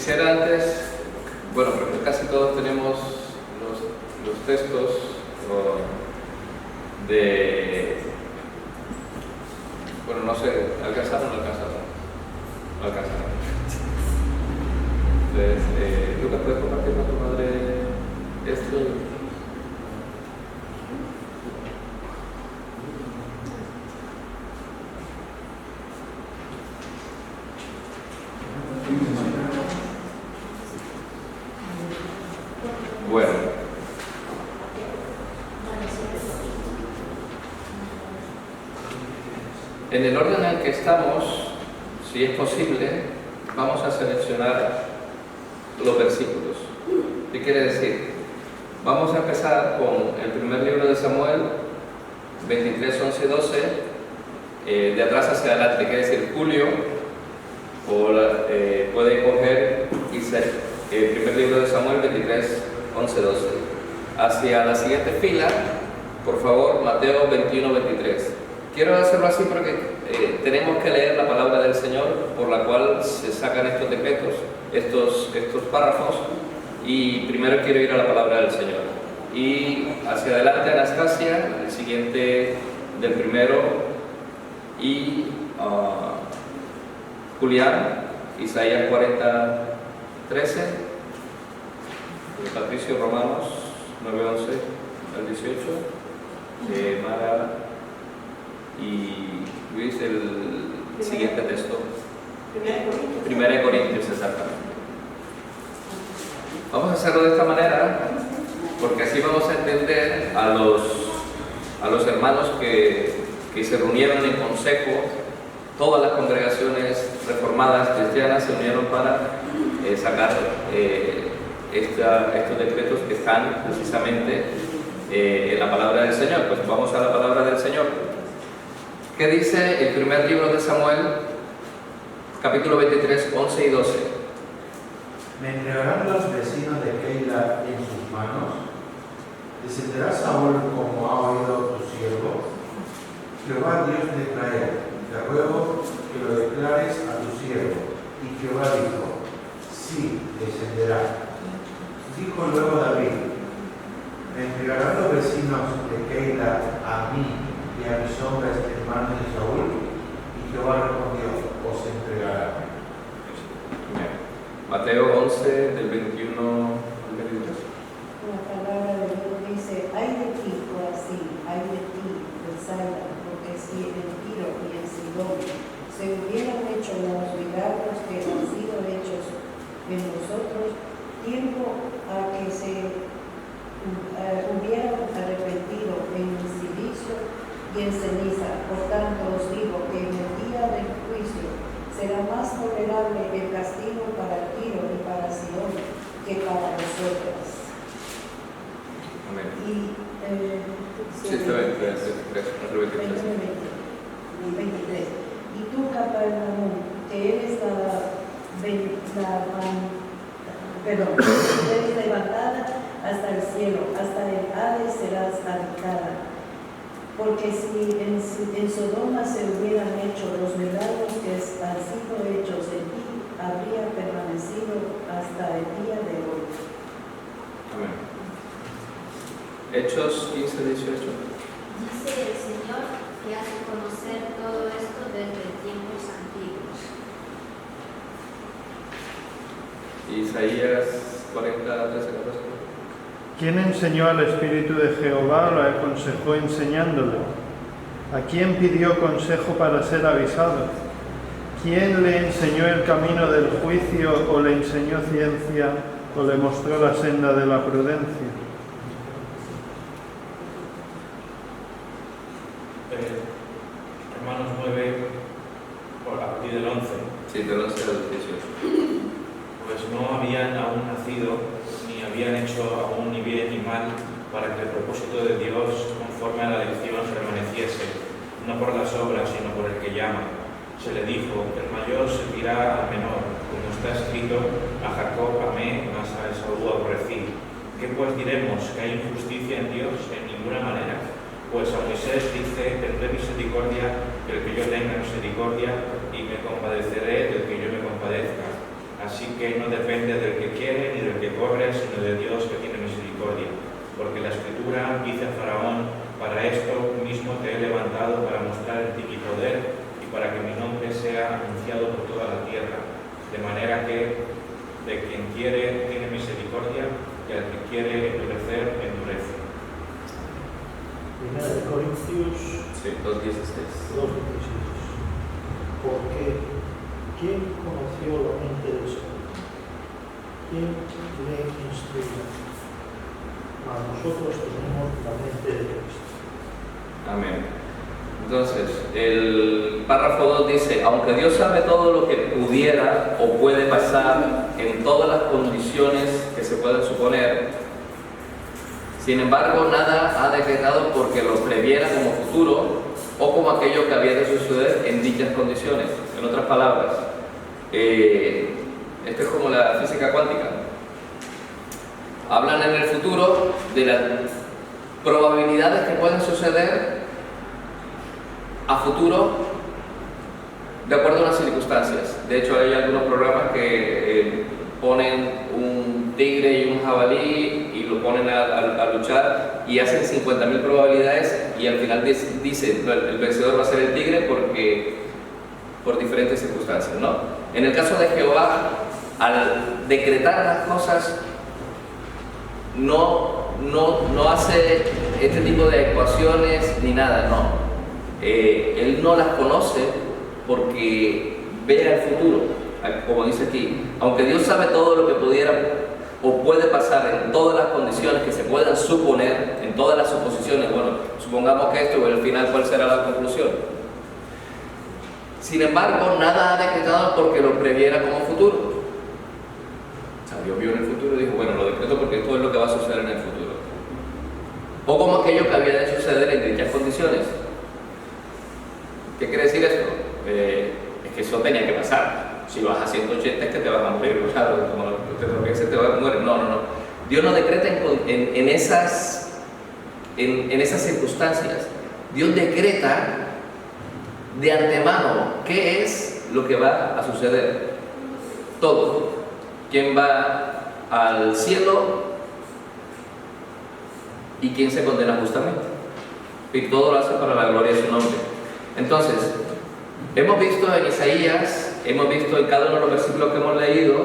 Quisiera antes, bueno, porque casi todos tenemos los textos de, bueno, no sé, ¿alcanzaron o no alcanzaron? No alcanzaron. Entonces, Lucas, ¿puedes compartir con tu madre esto? Bueno, en el orden en el que estamos, si es posible, vamos a seleccionar los versículos. ¿Qué quiere decir? Vamos a empezar con el primer libro de Samuel, 23, 11, 12, de atrás hacia adelante, quiere decir Julio, o puede coger el primer libro de Samuel, 23, 11, 12. Hacia la siguiente fila, por favor, Mateo 21, 23. Quiero hacerlo así porque tenemos que leer la palabra del Señor por la cual se sacan estos decretos, estos párrafos, y primero quiero ir a la palabra del Señor. Y hacia adelante Anastasia, el siguiente del primero, y Julián, Isaías 40, 13, Patricio Romanos 9, 11 al 18, Mara y Luis el siguiente texto. Primera de Corintios, exactamente. Vamos a hacerlo de esta manera porque así vamos a entender a los hermanos que se reunieron en consejo. Todas las congregaciones reformadas cristianas se unieron para sacar estos decretos que están precisamente en la palabra del Señor. Pues vamos a la palabra del Señor. ¿Qué dice el primer libro de Samuel, capítulo 23, 11 y 12? ¿Me entregarán los vecinos de Keila en sus manos? ¿Descenderá Saúl como ha oído tu siervo? Jehová Dios de Israel, te ruego que lo declares a tu siervo. Y Jehová dijo, sí, descenderá. Dijo luego David, ¿me entregarán los vecinos de Keila a mí y a mis hombres en manos de Saúl? Y Jehová respondió, os entregará. Mateo 11, del 21 al 23. La palabra de Dios dice, ay de ti, Corazín, ay de ti, Bethsaida, porque si en Tiro y en Sidón se hubieran hecho los milagros que han sido hechos en nosotros, tiempo a que se hubieran arrepentido en silicio y en ceniza. Por tanto os digo que en el día del juicio será más tolerable el castigo para Tiro y para Sidón que para nosotras. Amén. Y Sí, está bien, 23. Y tú, Capernaum, que eres eres levantada hasta el cielo, hasta el Hades serás habitada. Porque si en Sodoma se hubieran hecho los milagros que han sido hechos en ti, habría permanecido hasta el día de hoy. Amén. Hechos 15, 18. Dice el Señor que hace conocer todo esto desde tiempos antiguos. Isaías 40, 13, 14. ¿Quién enseñó al Espíritu de Jehová o lo aconsejó enseñándole? ¿A quién pidió consejo para ser avisado? ¿Quién le enseñó el camino del juicio o le enseñó ciencia o le mostró la senda de la prudencia? Romanos 9, a partir del 11. Sí, del 11 al 18. Pues no habían aún nacido, ni habían hecho aún ni bien ni mal, para que el propósito de Dios, conforme a la elección, permaneciese, no por las obras, sino por el que llama. Se le dijo, el mayor servirá al menor, como está escrito, a Jacob amé, mas a Esaú aborrecí. ¿Qué pues diremos? ¿Que hay injusticia en Dios? En ninguna manera. Pues a Moisés dice, tendré misericordia del que yo tenga misericordia, y me compadeceré del que yo me compadezca. A Así que no depende del que quiere ni del que corre, sino de Dios que tiene misericordia. Porque la Escritura dice a Faraón: para esto mismo te he levantado, para mostrar en ti mi poder y para que mi nombre sea anunciado por toda la tierra. De manera que de quien quiere tiene misericordia y al que quiere endurecer, endurece. Primera de Corintios Sí, 2:16. 2:16. Porque ¿quién conoció la mente del Señor? ¿Quién le instruyó? Mas nosotros tenemos la mente de Cristo. Amén. Entonces, el párrafo 2 dice: aunque Dios sabe todo lo que pudiera o puede pasar en todas las condiciones que se pueden suponer, sin embargo, nada ha decretado porque lo previera como futuro o como aquello que había de suceder en dichas condiciones. En otras palabras, esto es como la física cuántica. Hablan en el futuro de las probabilidades que pueden suceder a futuro de acuerdo a las circunstancias. De hecho, hay algunos programas que ponen un tigre y un jabalí y lo ponen a luchar y hacen 50.000 probabilidades y al final dicen el vencedor va a ser el tigre por diferentes circunstancias, ¿no? En el caso de Jehová, al decretar las cosas, no hace este tipo de ecuaciones ni nada, no. Él no las conoce porque ve al futuro, como dice aquí. Aunque Dios sabe todo lo que pudiera o puede pasar en todas las condiciones que se puedan suponer, en todas las suposiciones, bueno, supongamos que esto, al final, ¿cuál será la conclusión? Sin embargo, nada ha decretado porque lo previera como futuro. O sea, Dios vio en el futuro y dijo: bueno, lo decreto porque esto es lo que va a suceder en el futuro. O como aquello que había de suceder en dichas condiciones. ¿Qué quiere decir esto? Es que eso tenía que pasar. Si vas a 180 es que te vas a morir, claro, como te tropieces te vas a morir. No. Dios no decreta en esas circunstancias. Dios decreta de antemano qué es lo que va a suceder. Todo. ¿Quién va al cielo y quién se condena justamente? Y todo lo hace para la gloria de su nombre. Entonces, hemos visto en Isaías, hemos visto en cada uno de los versículos que hemos leído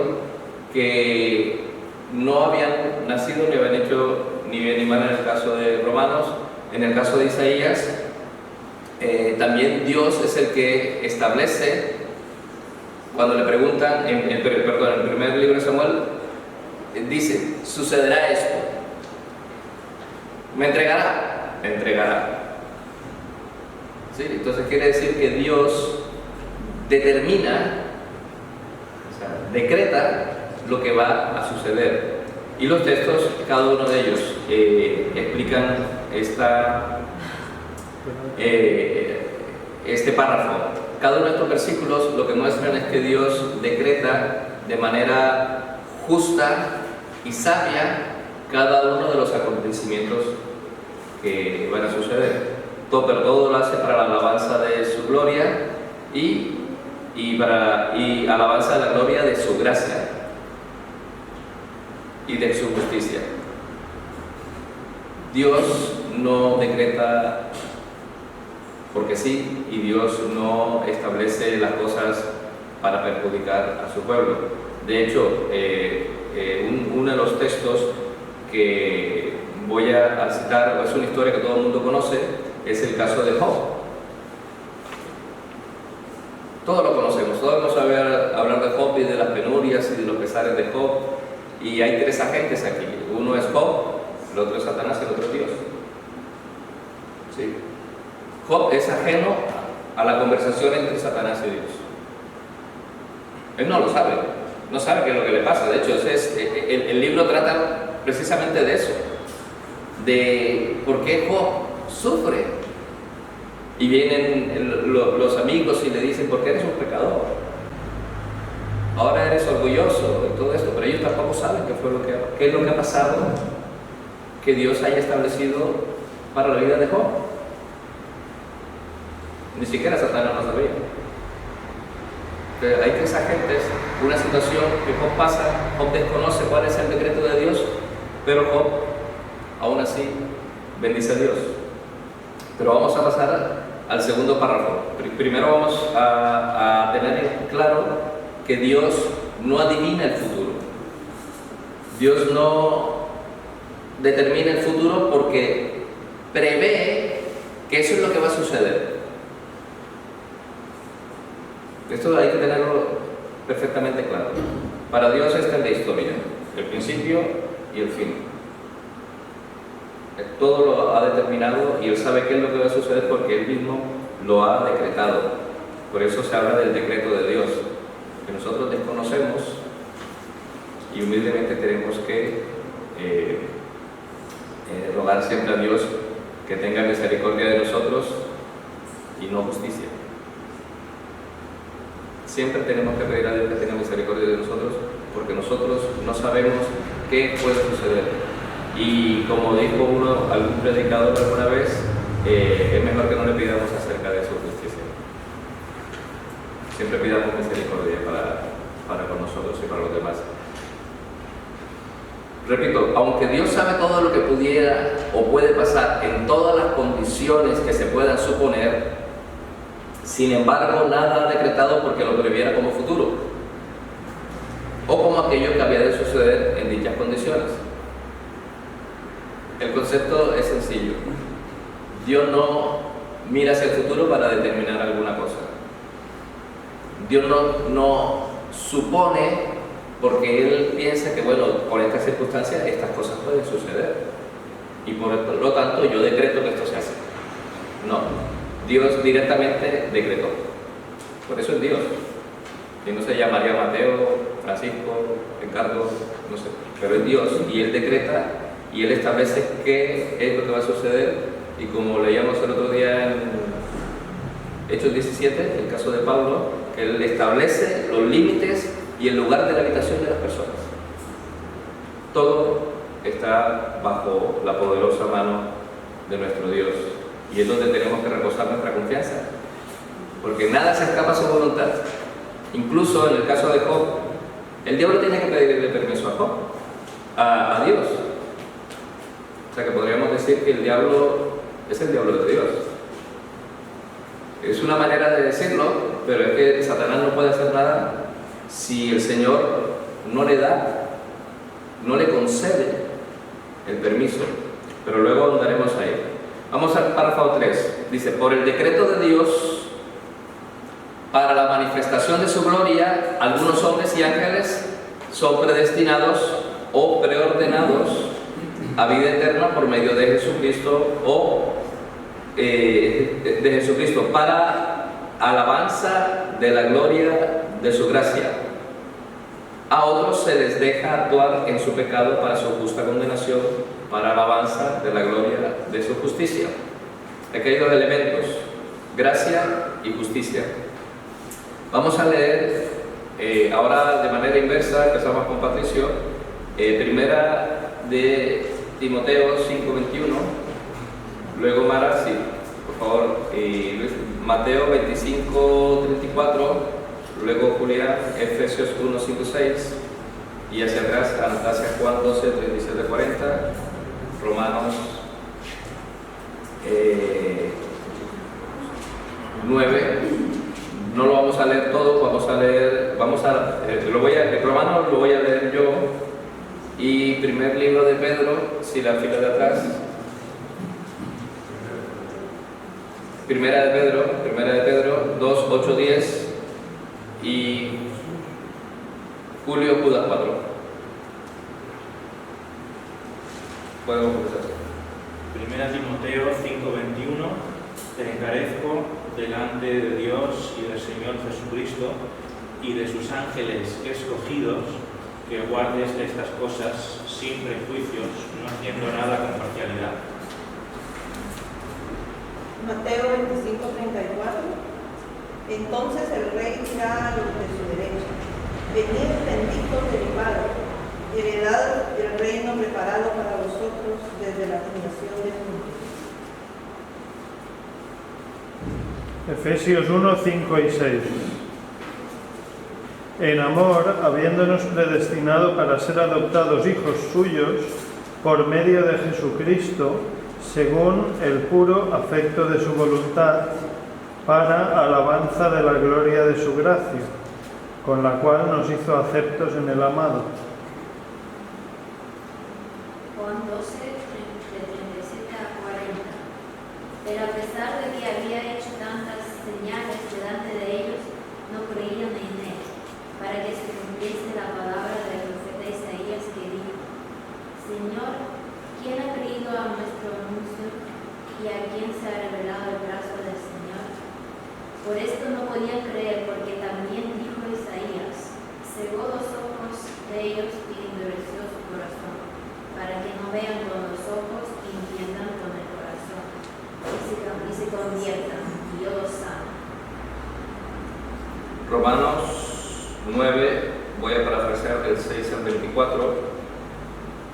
que no habían nacido ni habían hecho ni bien ni mal en el caso de Romanos. En el caso de Isaías, también Dios es el que establece, cuando le preguntan, en el primer libro de Samuel, dice: sucederá esto, me entregará. ¿Sí? Entonces quiere decir que Dios determina, o sea, decreta lo que va a suceder. Y los textos, cada uno de ellos, explican este párrafo. Cada uno de estos versículos lo que muestran es que Dios decreta de manera justa y sabia cada uno de los acontecimientos que van a suceder. Pero todo lo hace para la alabanza de su gloria y alabanza de la gloria de su gracia y de su justicia. Dios no decreta porque sí, y Dios no establece las cosas para perjudicar a su pueblo. De hecho, uno de los textos que voy a citar es una historia que todo el mundo conoce. Es el caso de Job. Todos lo conocemos, todos hemos sabido hablar de Job y de las penurias y de los pesares de Job. Y hay tres agentes aquí: uno es Job, el otro es Satanás y el otro es Dios. ¿Sí? Job es ajeno a la conversación entre Satanás y Dios. Él no lo sabe, no sabe qué es lo que le pasa. De hecho, el libro trata precisamente de eso, de por qué Job sufre. Y vienen los amigos y le dicen: ¿por qué eres un pecador? Ahora eres orgulloso y todo esto. Pero ellos tampoco saben qué es lo que ha pasado que Dios haya establecido para la vida de Job. Ni siquiera Satanás lo sabía. Entonces, hay tres agentes, una situación que Job pasa, Job desconoce cuál es el decreto de Dios, pero Job, aún así, bendice a Dios. Pero vamos a pasar al segundo párrafo. Primero vamos a tener en claro que Dios no adivina el futuro. Dios no determina el futuro porque prevé que eso es lo que va a suceder. Esto hay que tenerlo perfectamente claro. Para Dios esta es la historia, el principio y el fin. Todo lo ha determinado y Él sabe qué es lo que va a suceder porque Él mismo lo ha decretado. Por eso se habla del decreto de Dios, que nosotros desconocemos y humildemente tenemos que rogar siempre a Dios que tenga misericordia de nosotros y no justicia. Siempre tenemos que pedir a Dios que tenga misericordia de nosotros porque nosotros no sabemos qué puede suceder. Y como dijo algún predicador alguna vez, es mejor que no le pidamos acerca de su justicia. Siempre pidamos misericordia para con nosotros y para los demás. Repito, aunque Dios sabe todo lo que pudiera o puede pasar en todas las condiciones que se puedan suponer, sin embargo, nada ha decretado porque lo previera como futuro o como aquello que había de suceder en dichas condiciones. El concepto es sencillo. Dios no mira hacia el futuro para determinar alguna cosa. Dios no supone porque Él piensa que, bueno, por estas circunstancias estas cosas pueden suceder y por lo tanto yo decreto que esto se hace. No, Dios directamente decretó. Por eso es Dios. Y no se llamaría Mateo, Francisco, Ricardo, no sé, pero es Dios y Él decreta y Él establece qué es lo que va a suceder. Y como leíamos el otro día en Hechos 17, el caso de Pablo, que Él establece los límites y el lugar de la habitación de las personas. Todo está bajo la poderosa mano de nuestro Dios y es donde tenemos que reposar nuestra confianza, porque nada se escapa a su voluntad. Incluso en el caso de Job, el diablo tiene que pedirle permiso a Job, a Dios. O sea que podríamos decir que el diablo es el diablo de Dios. Es una manera de decirlo, pero es que Satanás no puede hacer nada si el Señor no le da, no le concede el permiso. Pero luego ahondaremos ahí. Vamos al párrafo 3. Dice, por el decreto de Dios, para la manifestación de su gloria, algunos hombres y ángeles son predestinados o preordenados a vida eterna por medio de Jesucristo de Jesucristo para alabanza de la gloria de su gracia. A otros se les deja actuar en su pecado para su justa condenación, para alabanza de la gloria de su justicia. Aquí hay dos elementos, gracia y justicia. Vamos a leer ahora de manera inversa, empezamos con Patricio, primera de Timoteo 5:21, luego Mara, sí, por favor, y Luis, Mateo 25:34, luego Julián, Efesios 1:5-6, y hacia atrás Anastasia, Juan 12:37-40, Romanos 9. No lo vamos a leer todo, el Romanos lo voy a leer yo, y primer libro de Pedro, si la fila de atrás, primera de Pedro 2:8-10 y Julio Judas 4. Podemos empezar. Primera Timoteo 5:21. Te encarezco delante de Dios y del Señor Jesucristo y de sus ángeles escogidos, que guardes estas cosas sin prejuicios, no haciendo nada con parcialidad. Mateo 25:34. Entonces el rey dirá a los de su derecha: venid benditos de mi Padre, heredad del reino preparado para vosotros desde la fundación del mundo. Efesios 1:5 y 6. en amor, habiéndonos predestinado para ser adoptados hijos suyos por medio de Jesucristo, según el puro afecto de su voluntad, para alabanza de la gloria de su gracia, con la cual nos hizo aceptos en el amado. Juan 12, de 37 a 40. Pero a pesar de que había hecho tantas señales delante de ellos, no creían en él, para que se cumpliese la palabra del profeta Isaías que dijo: Señor, ¿quién ha creído a nuestro anuncio y a quién se ha revelado el brazo del Señor? Por esto no podían creer, porque también dijo Isaías: cegó los ojos de ellos y endureció su corazón, para que no vean con los ojos y entiendan con el corazón, y se conviertan, y yo los sano. Romanos 9, voy a parafrasear del 6 al 24.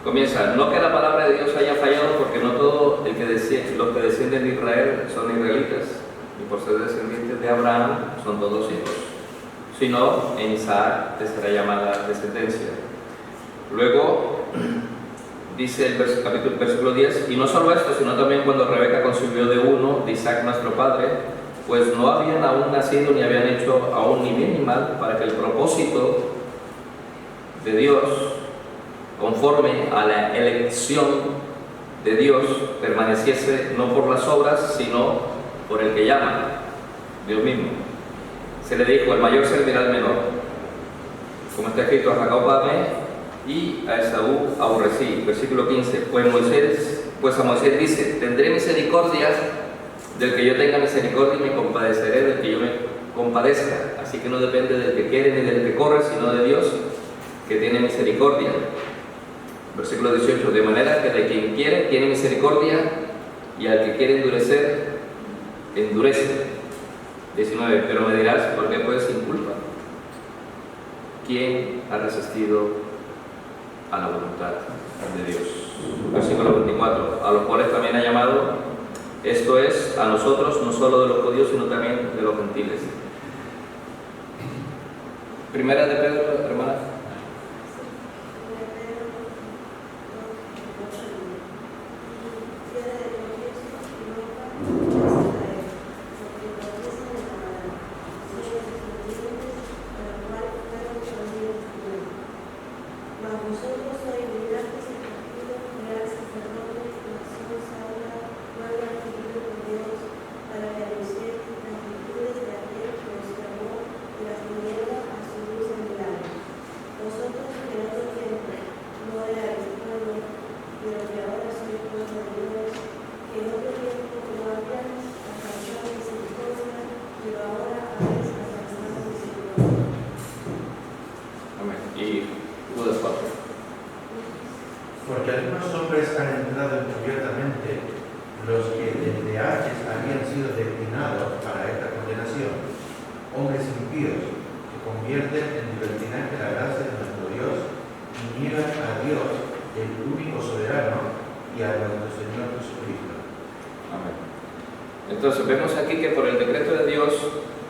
Comienza: no que la palabra de Dios haya fallado, porque no todo los que descienden de Israel son israelitas, y por ser descendientes de Abraham son todos hijos, sino en Isaac te será llamada descendencia. Luego dice el versículo 10: y no solo esto, sino también cuando Rebeca concibió de uno, de Isaac nuestro padre, pues no habían aún nacido ni habían hecho aún ni bien ni mal, para que el propósito de Dios, conforme a la elección de Dios, permaneciese no por las obras, sino por el que llama, Dios mismo. Se le dijo: el mayor servirá al menor. Como está escrito: a Jacob amé y a Esaú aborrecí. Versículo 15: pues a Moisés dice: tendré misericordia del que yo tenga misericordia, y me compadeceré del que yo me compadezca. Así que no depende del que quiere ni del que corre, sino de Dios, que tiene misericordia. Versículo 18: de manera que de quien quiere tiene misericordia, y al que quiere endurecer, endurece. 19: pero me dirás: ¿por qué pues sin culpa? ¿Quién ha resistido a la voluntad de Dios? Versículo 24: a los cuales también ha llamado, esto es, a nosotros, no solo de los judíos, sino también de los gentiles. Primera de Pedro, hermana. Porque algunos hombres han entrado encubiertamente, los que desde antes habían sido destinados para esta condenación, hombres impíos que convierten en libertinaje la gracia de nuestro Dios y niegan a Dios, el único soberano, y a nuestro Señor Jesucristo. Amén. Entonces vemos aquí que por el decreto de Dios,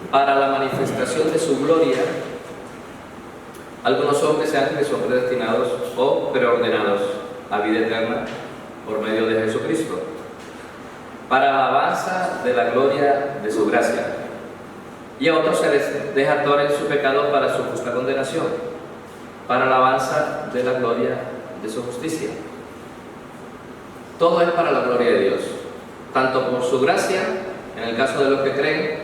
para la manifestación de su gloria, algunos hombres y ángeles son predestinados o preordenados a vida eterna por medio de Jesucristo, para la alabanza de la gloria de su gracia, y a otros se les deja actuar en su pecado para su justa condenación, para la alabanza de la gloria de su justicia. Todo es para la gloria de Dios, tanto por su gracia en el caso de los que creen,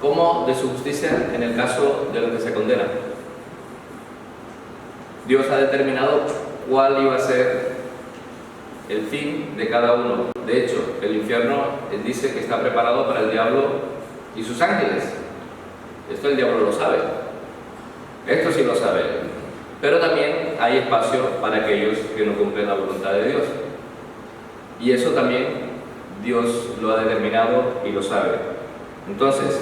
como de su justicia en el caso de los que se condenan. Dios ha determinado cuál iba a ser el fin de cada uno. De hecho, el infierno, él dice que está preparado para el diablo y sus ángeles. Esto el diablo lo sabe. Esto sí lo sabe. Pero también hay espacio para aquellos que no cumplen la voluntad de Dios. Y eso también Dios lo ha determinado y lo sabe. Entonces,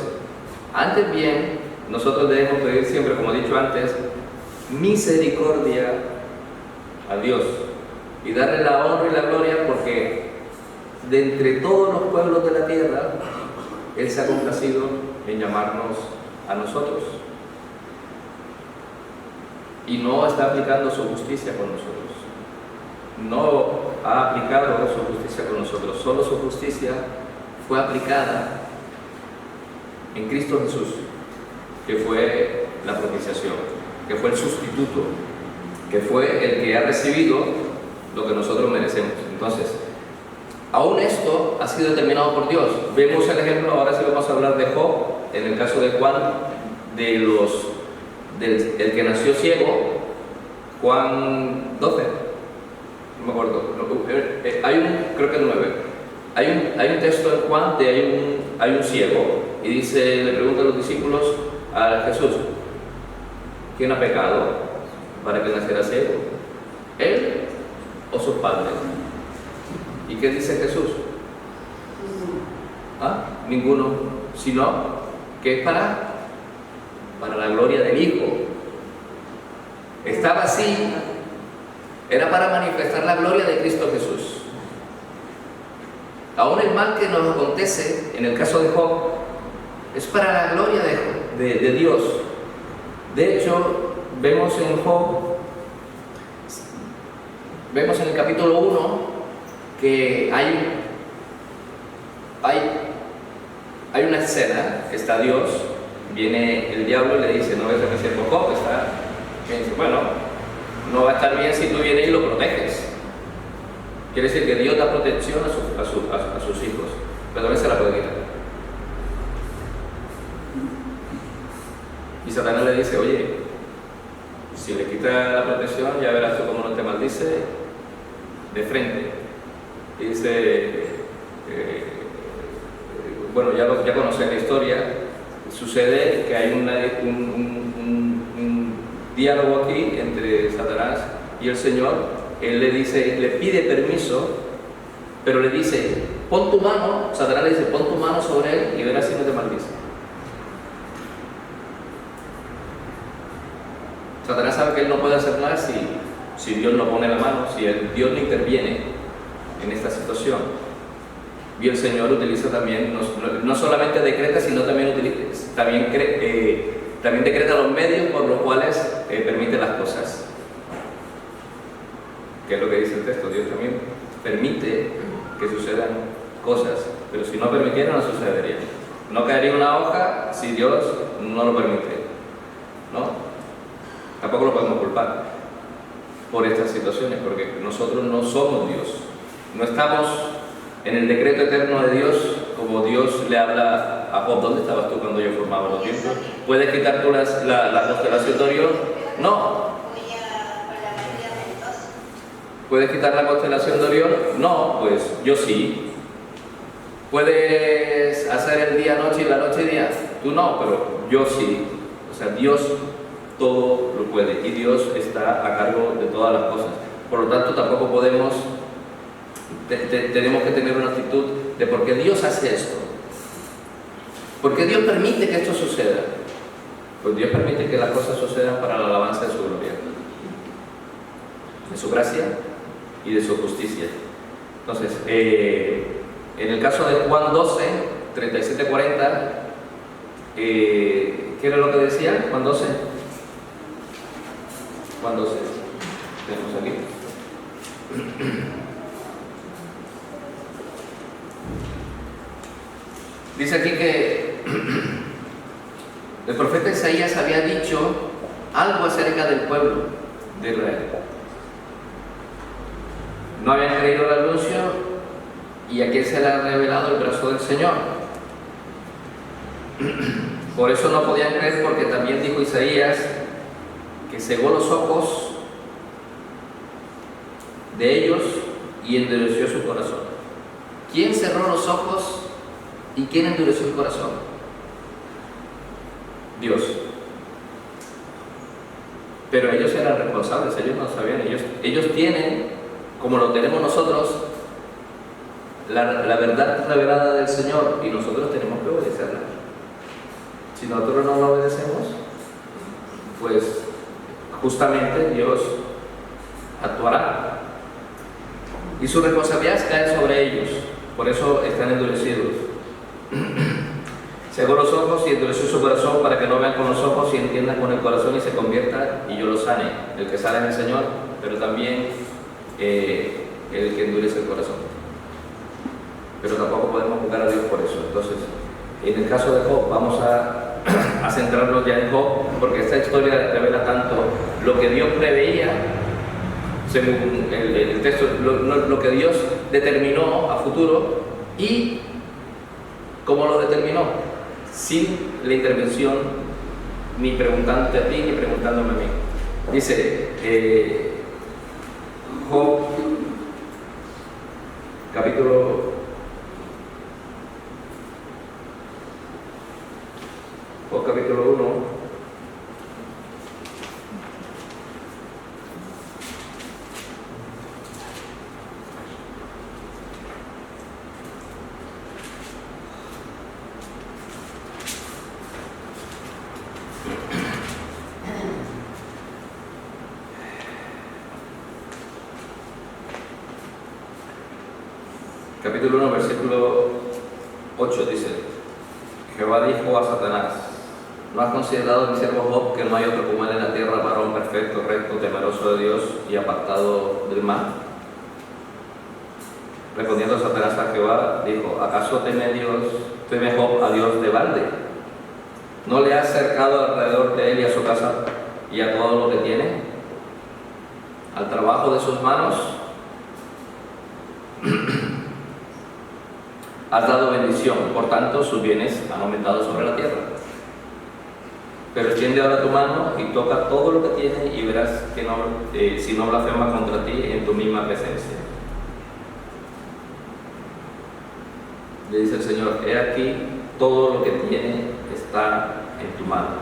antes bien, nosotros debemos pedir siempre, como he dicho antes, misericordia a Dios y darle la honra y la gloria, porque de entre todos los pueblos de la tierra Él se ha complacido en llamarnos a nosotros. y no está aplicando su justicia con nosotros. No ha aplicado su justicia con nosotros. Solo su justicia fue aplicada en Cristo Jesús, que fue la propiciación, que fue el sustituto, que fue el que ha recibido lo que nosotros merecemos. Entonces, aún esto ha sido determinado por Dios. Vemos el ejemplo, ahora sí vamos a hablar de Job, en el caso de Juan, el que nació ciego, Juan 12, no me acuerdo, creo que el 9. Hay un texto en Juan de hay un ciego, y dice, le preguntan los discípulos a Jesús, ¿quién ha pecado para que naciera ciego? ¿Él o sus padres? ¿Y qué dice Jesús? Ninguno, sino que es para la gloria del Hijo. Estaba así, era para manifestar la gloria de Cristo Jesús. Aún el mal que nos acontece, en el caso de Job, es para la gloria de Dios. De hecho, vemos en Job, vemos en el capítulo 1, que hay una escena, está Dios, viene el diablo y le dice, no ves a mi siervo Job, y dice, bueno, no va a estar bien si tú vienes y lo proteges. Quiere decir que Dios da protección a sus hijos, pero también se la puede quitar. Y Satanás le dice, oye, si le quita la protección, ya verás tú cómo no te maldice de frente. Y dice, bueno, ya conocen la historia, sucede que hay un diálogo aquí entre Satanás y el Señor. Él le dice, le pide permiso, pero le dice, pon tu mano, Satanás le dice, pon tu mano sobre él y verás si no te maldice. Satanás sabe que él no puede hacer nada si Dios no pone la mano, si Dios no interviene en esta situación. Y el Señor utiliza también, no solamente decreta, sino también decreta los medios por los cuales permite las cosas. Que es lo que dice el texto, Dios también permite que sucedan cosas, pero si no permitiera no sucedería. No caería una hoja si Dios no lo permite, ¿no? Tampoco lo podemos culpar por estas situaciones, porque nosotros no somos Dios, no estamos en el decreto eterno de Dios, como Dios le habla a Job. ¿Dónde estabas tú cuando yo formaba los tiempos? ¿Puedes quitar tú la constelación de Orión? No. ¿Puedes quitar la constelación de Orión? No, pues yo sí. ¿Puedes hacer el día noche y la noche día? Tú no, pero yo sí. O sea, Dios todo lo puede y Dios está a cargo de todas las cosas. Por lo tanto, tampoco podemos, tenemos que tener una actitud de por qué Dios hace esto. ¿Por qué Dios permite que esto suceda? Pues Dios permite que las cosas sucedan para la alabanza de su gloria, de su gracia y de su justicia. Entonces, en el caso de Juan 12, 37-40, ¿qué era lo que decía Juan 12? Juan 12, tenemos aquí. Dice aquí que el profeta Isaías había dicho algo acerca del pueblo de Israel. No habían creído el anuncio y aquí se le ha revelado el brazo del Señor. Por eso no podían creer, porque también dijo Isaías que cegó los ojos de ellos y endureció su corazón. ¿Quién cerró los ojos y quién endureció el corazón? Dios. Pero ellos eran responsables, ellos no sabían, ellos tienen, como lo tenemos nosotros, la verdad revelada del Señor, y nosotros tenemos que obedecerla. Si nosotros no la obedecemos, pues justamente Dios actuará y su responsabilidad cae sobre ellos. Por eso están endurecidos. Cegó los ojos y endureció su corazón para que no vean con los ojos y entiendan con el corazón y se convierta y yo los sane. El que sane es el Señor, pero también el que endurece el corazón. Pero tampoco podemos juzgar a Dios por eso. Entonces, en el caso de Job, vamos a centrarnos ya en Job, porque esta historia revela tanto lo que Dios preveía, según el texto, lo que Dios determinó a futuro y cómo lo determinó, sin la intervención ni preguntándote a ti ni preguntándome a mí. Dice Job, capítulo 1. Capítulo 1, versículo 8 dice: Jehová dijo a Satanás: ¿no has considerado mi siervo Job, que no hay otro como él en la tierra, varón perfecto, recto, temeroso de Dios y apartado del mal? Respondiendo Satanás a Jehová, dijo: ¿acaso teme Job a Dios de balde? ¿No le has cercado alrededor de él y a su casa y a todo lo que tiene? Al trabajo de sus manos has dado bendición, por tanto sus bienes han aumentado sobre la tierra. Pero extiende ahora tu mano y toca todo lo que tiene y verás que si no blasfema contra ti en tu misma presencia. Le dice el Señor: he aquí, todo lo que tiene está en tu mano.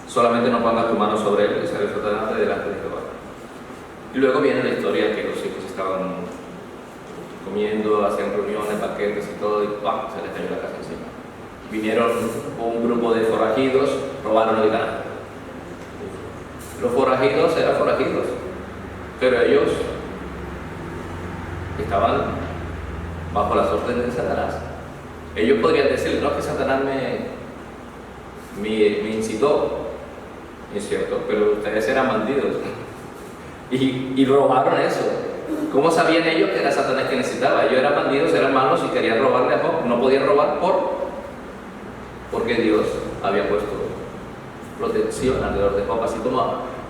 Solamente no pongas tu mano sobre él y sale Satanás de delante de Jehová. Y luego viene la historia que los hijos estaban comiendo, hacían reuniones, banquetes y todo, y ¡pam!, se les cayó la casa encima. Vinieron un grupo de forajidos, robaron el ganado. Los forajidos eran forajidos, pero ellos estaban bajo las órdenes de Satanás. Ellos podrían decir: no, que Satanás me incitó, es cierto, pero ustedes eran bandidos y robaron eso. ¿Cómo sabían ellos que era Satanás que necesitaba? Ellos eran bandidos, eran malos y querían robarle a Job. No podían robar porque Dios había puesto protección alrededor de Job.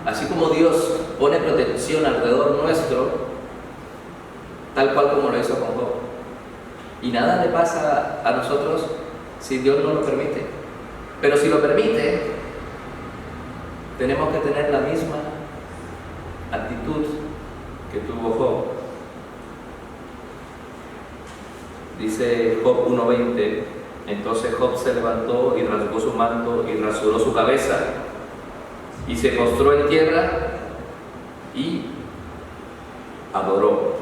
Así como Dios pone protección alrededor nuestro, tal cual como lo hizo con Job. Y nada le pasa a nosotros si Dios no lo permite. Pero si lo permite, tenemos que tener la misma actitud que tuvo Job. Dice Job 1:20: entonces Job se levantó y rasgó su manto y rasuró su cabeza y se postró en tierra y adoró.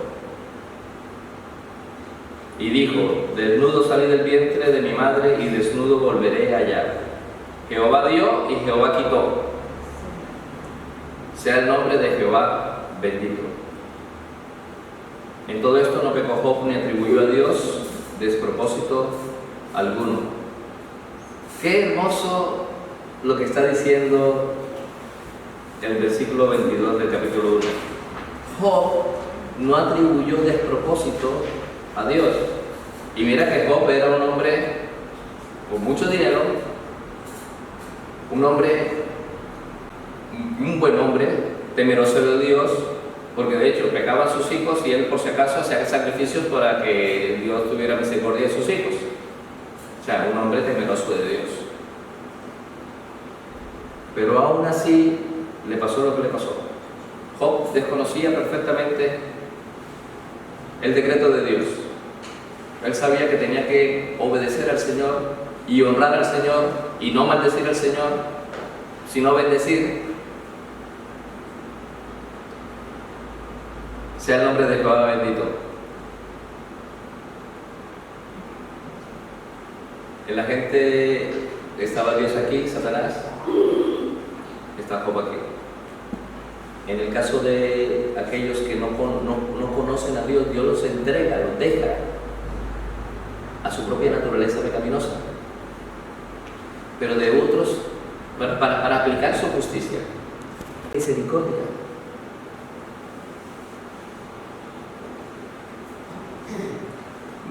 Y dijo: desnudo salí del vientre de mi madre y desnudo volveré allá. Jehová dio y Jehová quitó. Sea el nombre de Jehová bendito. En todo esto no pecó Job ni atribuyó a Dios despropósito alguno. Qué hermoso lo que está diciendo el versículo 22 del capítulo 1. Job no atribuyó despropósito a Dios. Y mira que Job era un hombre con mucho dinero, un buen hombre, temeroso de Dios, porque de hecho pecaban sus hijos y él por si acaso hacía sacrificios para que Dios tuviera misericordia de sus hijos. O sea, un hombre temeroso de Dios. Pero aún así le pasó lo que le pasó. Job desconocía perfectamente el decreto de Dios. Él sabía que tenía que obedecer al Señor y honrar al Señor y no maldecir al Señor, sino bendecir. Sea el nombre de Jehová bendito. La gente, estaba Dios aquí, Satanás, está Job aquí. En el caso de aquellos que no conocen a Dios, Dios los entrega, los deja. a su propia naturaleza pecaminosa, pero de otros, para aplicar su justicia, misericordia.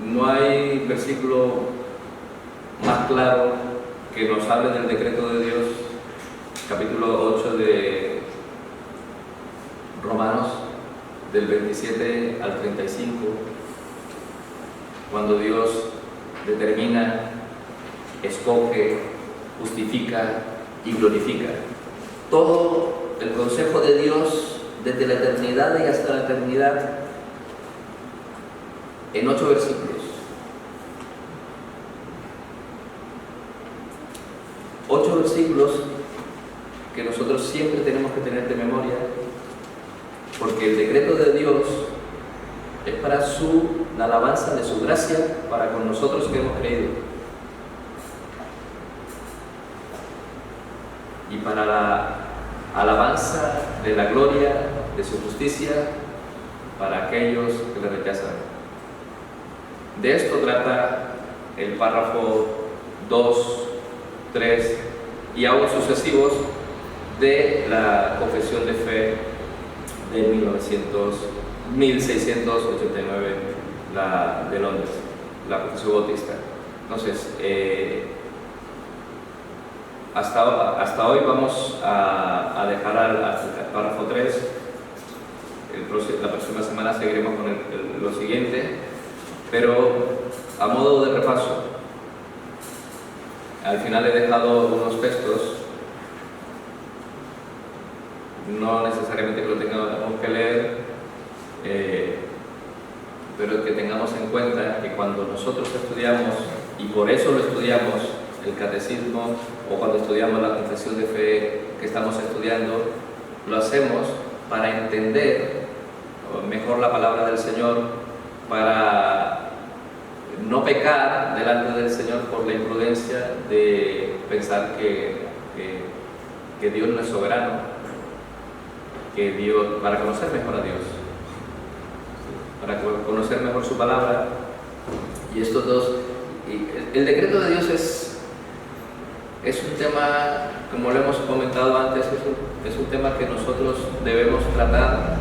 No hay versículo más claro que nos hable del decreto de Dios, capítulo 8 de Romanos, del 27 al 35, cuando Dios determina, escoge, justifica y glorifica. Todo el consejo de Dios desde la eternidad y hasta la eternidad en 8 versículos. Ocho versículos que nosotros siempre tenemos que tener de memoria, porque el decreto de Dios es para la alabanza de su gracia para con nosotros que hemos creído, y para la alabanza de la gloria de su justicia para aquellos que le rechazan. De esto trata el párrafo 2, 3 y aún sucesivos de la Confesión de Fe de 1689 de Londres, la Confesión Bautista. Entonces, hasta hoy vamos a dejar al párrafo 3. La próxima semana seguiremos con lo siguiente, pero a modo de repaso, al final he dejado unos textos, no necesariamente que lo tengamos que leer, pero que tengamos en cuenta que cuando nosotros estudiamos, y por eso lo estudiamos, el catecismo, o cuando estudiamos la confesión de fe que estamos estudiando, lo hacemos para entender mejor la palabra del Señor, para no pecar delante del Señor por la imprudencia de pensar que Dios no es soberano, que Dios, para conocer mejor a Dios, para conocer mejor su palabra. Y estos dos, el decreto de Dios es un tema, como lo hemos comentado antes, es un tema que nosotros debemos tratar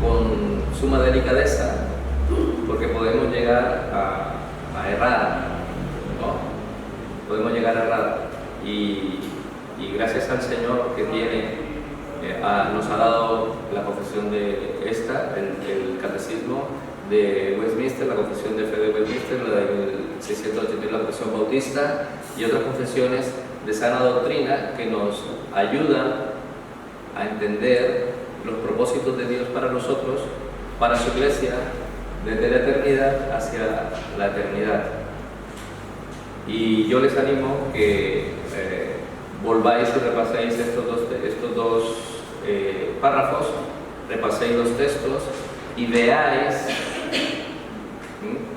con suma delicadeza, porque podemos llegar a errar, ¿no? Podemos llegar a errar, y gracias al Señor que nos ha dado la confesión de el catecismo de Westminster, la confesión de fe de Westminster, la del 680, la confesión bautista y otras confesiones de sana doctrina que nos ayudan a entender los propósitos de Dios para nosotros, para su iglesia, desde la eternidad hacia la eternidad. Y yo les animo que volváis y repaséis estos dos párrafos, repaséis los textos y veáis,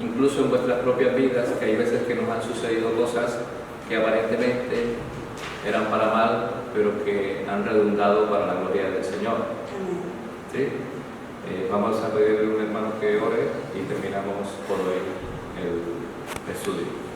incluso en vuestras propias vidas, que hay veces que nos han sucedido cosas que aparentemente eran para mal, pero que han redundado para la gloria del Señor. ¿Sí? Vamos a pedirle a un hermano que ore y terminamos por hoy el estudio.